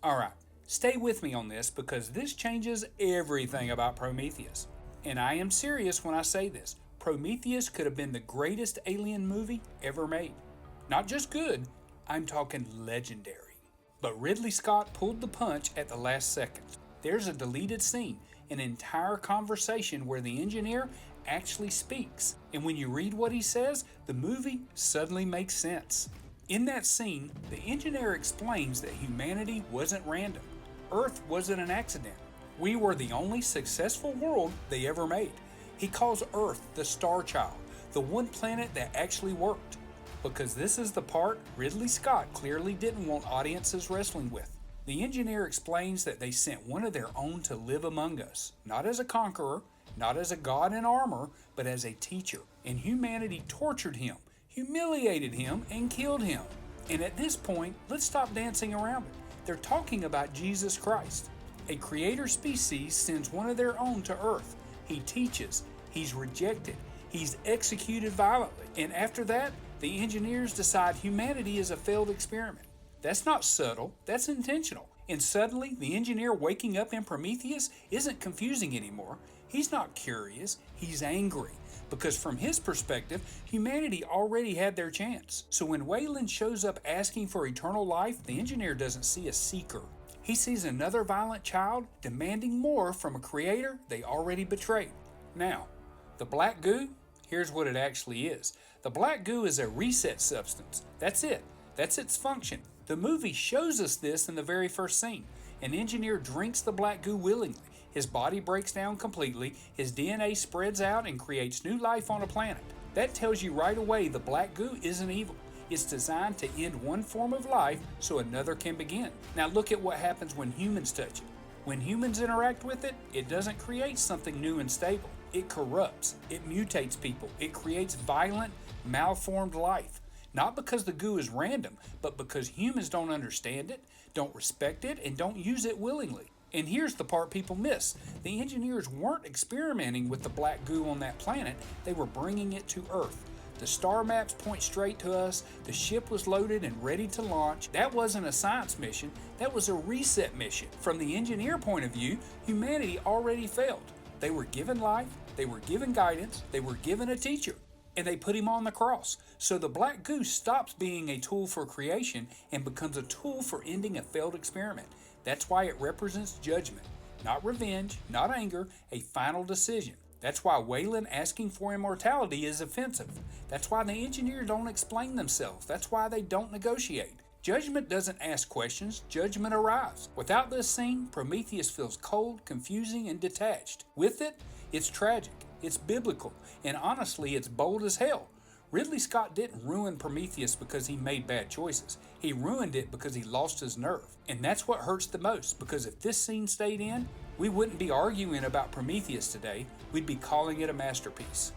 Alright, stay with me on this because this changes everything about Prometheus. And I am serious when I say this. Prometheus could have been the greatest alien movie ever made. Not just good, I'm talking legendary. But Ridley Scott pulled the punch at the last second. There's a deleted scene, an entire conversation where the engineer actually speaks. And when you read what he says, the movie suddenly makes sense. In that scene, the engineer explains that humanity wasn't random. Earth wasn't an accident. We were the only successful world they ever made. He calls Earth the Star Child, the one planet that actually worked. Because this is the part Ridley Scott clearly didn't want audiences wrestling with. The engineer explains that they sent one of their own to live among us, not as a conqueror, not as a god in armor, but as a teacher. And humanity tortured him, humiliated him, and killed him. And at this point, let's stop dancing around it. They're talking about Jesus Christ. A creator species sends one of their own to Earth. He teaches, he's rejected, he's executed violently, and after that, the engineers decide humanity is a failed experiment. That's not subtle, that's intentional. And suddenly, the engineer waking up in Prometheus isn't confusing anymore. He's not curious, he's angry. Because from his perspective, humanity already had their chance. So when Wayland shows up asking for eternal life, the engineer doesn't see a seeker. He sees another violent child demanding more from a creator they already betrayed. Now, the black goo, here's what it actually is. The black goo is a reset substance. That's it. That's its function. The movie shows us this in the very first scene. An engineer drinks the black goo willingly. His body breaks down completely, his DNA spreads out and creates new life on a planet. That tells you right away the black goo isn't evil. It's designed to end one form of life so another can begin. Now look at what happens when humans touch it. When humans interact with it, it doesn't create something new and stable. It corrupts, it mutates people, it creates violent, malformed life. Not because the goo is random, but because humans don't understand it, don't respect it, and don't use it willingly. And here's the part people miss. The engineers weren't experimenting with the black goo on that planet, they were bringing it to Earth. The star maps point straight to us, the ship was loaded and ready to launch. That wasn't a science mission, that was a reset mission. From the engineer point of view, humanity already failed. They were given life, they were given guidance, they were given a teacher, and they put him on the cross. So the black goo stops being a tool for creation and becomes a tool for ending a failed experiment. That's why it represents judgment, not revenge, not anger, a final decision. That's why Wayland asking for immortality is offensive. That's why the engineers don't explain themselves. That's why they don't negotiate. Judgment doesn't ask questions, judgment arrives. Without this scene, Prometheus feels cold, confusing, and detached. With it, it's tragic, it's biblical, and honestly, it's bold as hell. Ridley Scott didn't ruin Prometheus because he made bad choices. He ruined it because he lost his nerve. And that's what hurts the most, because if this scene stayed in, we wouldn't be arguing about Prometheus today, we'd be calling it a masterpiece.